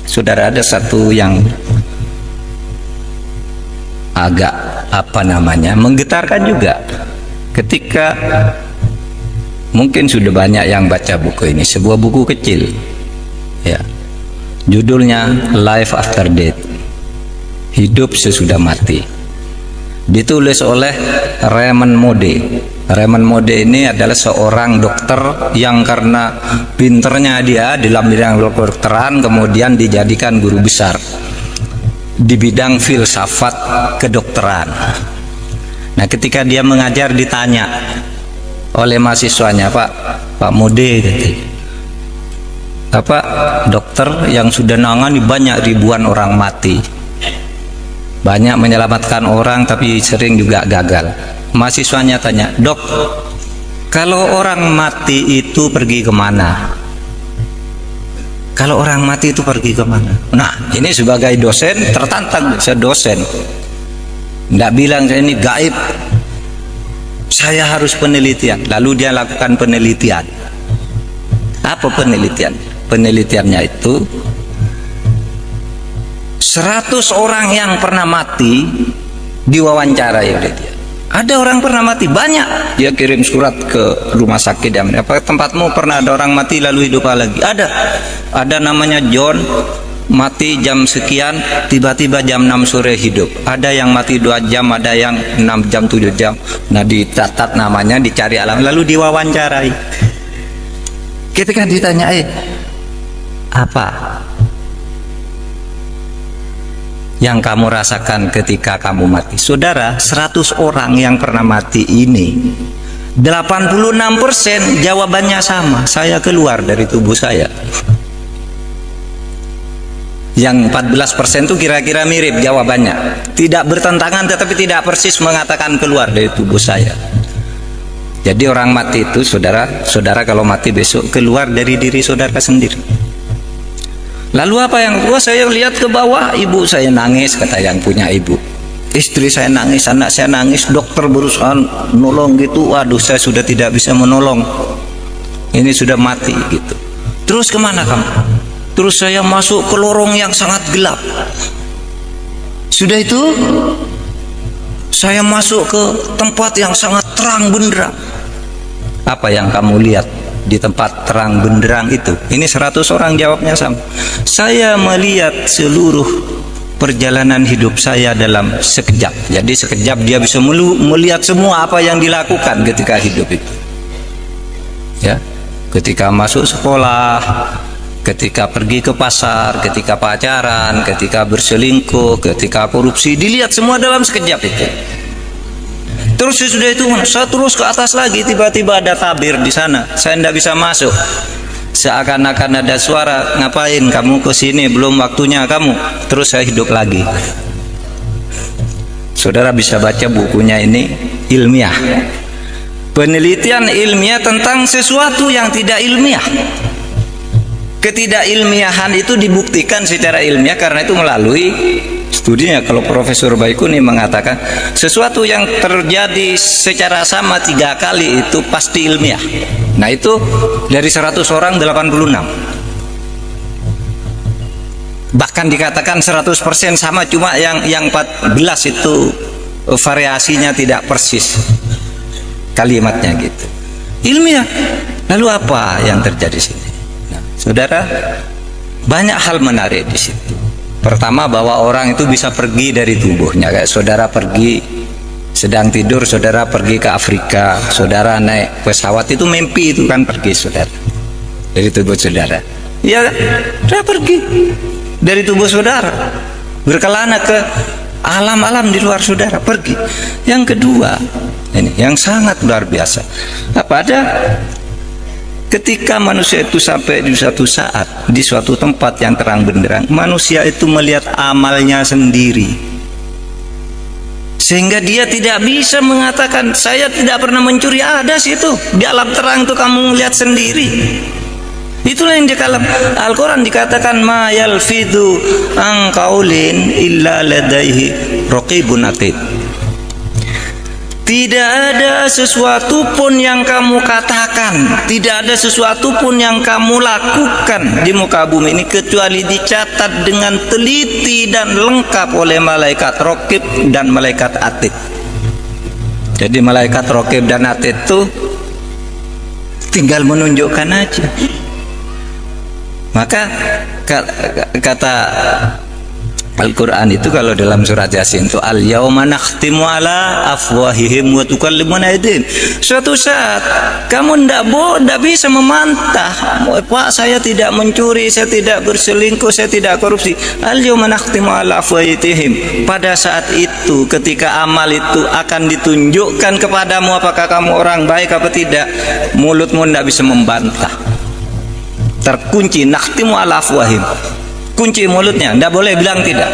Saudara, ada satu yang agak menggetarkan juga ketika mungkin sudah banyak yang baca buku ini, sebuah buku kecil ya, judulnya Life After Death, hidup sesudah mati, ditulis oleh Raymond Moody. Raymond Moody ini adalah seorang dokter yang karena pinternya dia dalam bidang kedokteran kemudian dijadikan guru besar di bidang filsafat kedokteran. Nah, ketika dia mengajar ditanya oleh mahasiswanya, Pak Moody, Bapak dokter yang sudah nangani banyak ribuan orang mati, banyak menyelamatkan orang tapi sering juga gagal. Mahasiswanya tanya, Dok, kalau orang mati itu pergi kemana? Kalau orang mati itu pergi kemana? Nah, ini sebagai dosen tertantang, saya dosen. Tidak bilang saya ini gaib, saya harus penelitian. Lalu dia lakukan penelitian. Apa penelitian? Penelitiannya itu 100 orang yang pernah mati diwawancarai oleh dia. Ada orang pernah mati banyak, dia kirim surat ke rumah sakit. Apa tempatmu pernah ada orang mati lalu hidup lagi? Ada namanya John, mati jam sekian, tiba-tiba jam 6 sore hidup. Ada yang mati 2 jam, ada yang 6 jam, 7 jam. Nah, dicatat namanya, dicari alam, lalu diwawancarai. Ketika ditanya, apa yang kamu rasakan ketika kamu mati? Saudara, 100 orang yang pernah mati ini 86% jawabannya sama, saya keluar dari tubuh saya. Yang 14% itu kira-kira mirip jawabannya, tidak bertentangan tetapi tidak persis mengatakan keluar dari tubuh saya. Jadi orang mati itu, saudara kalau mati besok keluar dari diri saudara sendiri. Lalu apa yang saya lihat ke bawah, ibu saya nangis, kata yang punya ibu. Istri saya nangis, anak saya nangis, dokter berusaha nolong gitu. Waduh, saya sudah tidak bisa menolong. Ini sudah mati gitu. Terus kemana kamu? Terus saya masuk ke lorong yang sangat gelap. Sudah itu saya masuk ke tempat yang sangat terang benderang. Apa yang kamu lihat di tempat terang benderang itu? Ini 100 orang jawabnya sama. Saya melihat seluruh perjalanan hidup saya dalam sekejap. Jadi sekejap dia bisa melihat semua apa yang dilakukan ketika hidup itu. Ya, ketika masuk sekolah, ketika pergi ke pasar, ketika pacaran, ketika berselingkuh, ketika korupsi, dilihat semua dalam sekejap itu. Terus sudah itu saya terus ke atas lagi, tiba-tiba ada tabir di sana, saya tidak bisa masuk. Seakan-akan ada suara, ngapain kamu ke sini, belum waktunya kamu. Terus saya hidup lagi. Saudara bisa baca bukunya, ini ilmiah, penelitian ilmiah tentang sesuatu yang tidak ilmiah. Ketidakilmiahan itu dibuktikan secara ilmiah karena itu melalui studinya. Kalau Profesor Baikuni mengatakan sesuatu yang terjadi secara sama 3 kali itu pasti ilmiah. Nah, itu dari 100 orang 86. Bahkan dikatakan 100% sama, cuma yang 14 itu variasinya tidak persis kalimatnya gitu. Ilmiah. Lalu apa yang terjadi sini? Nah, saudara, banyak hal menarik di situ. Pertama, bahwa orang itu bisa pergi dari tubuhnya. Kayak saudara pergi sedang tidur, saudara pergi ke Afrika, saudara naik pesawat, itu mimpi itu kan pergi saudara dari tubuh saudara. Ya, saudara pergi dari tubuh saudara, berkelana ke alam-alam di luar saudara, pergi. Yang kedua, ini yang sangat luar biasa. Apa ada? Ketika manusia itu sampai di suatu saat, di suatu tempat yang terang benderang, manusia itu melihat amalnya sendiri, sehingga dia tidak bisa mengatakan saya tidak pernah mencuri. Ada situ di alam terang itu kamu melihat sendiri. Itulah yang di dalam Al-Quran dikatakan ma yalfidhu an qaulin illa ladaihi raqibun atid. Tidak ada sesuatu pun yang kamu katakan, tidak ada sesuatu pun yang kamu lakukan di muka bumi ini kecuali dicatat dengan teliti dan lengkap oleh malaikat Raqib dan malaikat Atid. Jadi malaikat Raqib dan Atid itu tinggal menunjukkan aja. Maka kata Al-Quran itu kalau dalam surat Yasin itu al-yauma nakhtimu ala afwahihim wa tukallimuna aydihim. Suatu saat kamu tidak bisa memantah, Pak, saya tidak mencuri, saya tidak berselingkuh, saya tidak korupsi. Al-yauma nakhtimu ala afwahihim. Pada saat itu ketika amal itu akan ditunjukkan kepadamu apakah kamu orang baik apa tidak, mulutmu tidak bisa membantah. Terkunci, nakhtimu ala afwahihim. Kunci mulutnya, tidak boleh bilang tidak.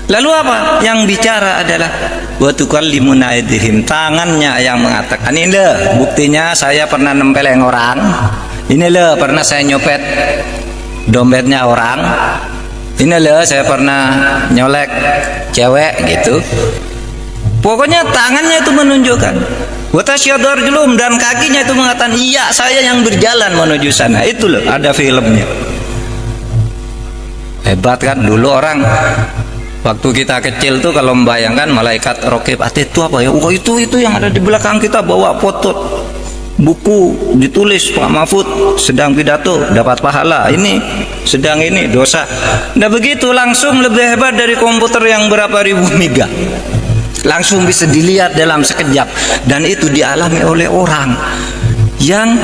Lalu apa? Yang bicara adalah wa tukallimuna aydihim, tangannya yang mengatakan. Ini loh buktinya saya pernah nempeleng orang. Ini loh pernah saya nyopet dompetnya orang. Ini loh saya pernah nyolek cewek gitu. Pokoknya tangannya itu menunjukkan. Wa tasyhadu arjuluhum, dan kakinya itu mengatakan iya saya yang berjalan menuju sana. Itu loh ada filmnya. Hebat kan dulu orang waktu kita kecil tuh kalau membayangkan malaikat Raqib Atid itu apa ya? Oh itu yang ada di belakang kita bawa foto buku ditulis Pak Mahfud sedang pidato dapat pahala, ini sedang ini dosa. Nah begitu langsung lebih hebat dari komputer yang berapa ribu mega. Langsung bisa dilihat dalam sekejap, dan itu dialami oleh orang yang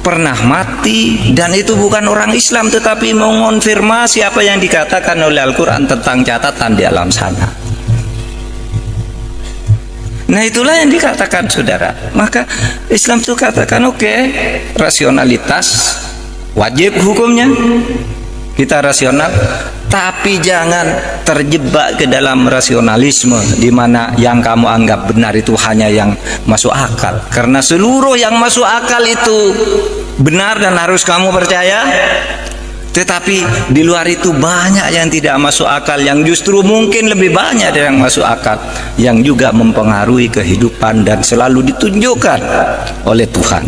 pernah mati, dan itu bukan orang Islam tetapi mengonfirmasi apa yang dikatakan oleh Al-Quran tentang catatan di alam sana. Nah itulah yang dikatakan saudara. Maka Islam itu katakan oke, rasionalitas wajib hukumnya, kita rasional, tapi jangan terjebak ke dalam rasionalisme di mana yang kamu anggap benar itu hanya yang masuk akal. Karena seluruh yang masuk akal itu benar dan harus kamu percaya. Tetapi di luar itu banyak yang tidak masuk akal, yang justru mungkin lebih banyak dari yang masuk akal, yang juga mempengaruhi kehidupan dan selalu ditunjukkan oleh Tuhan.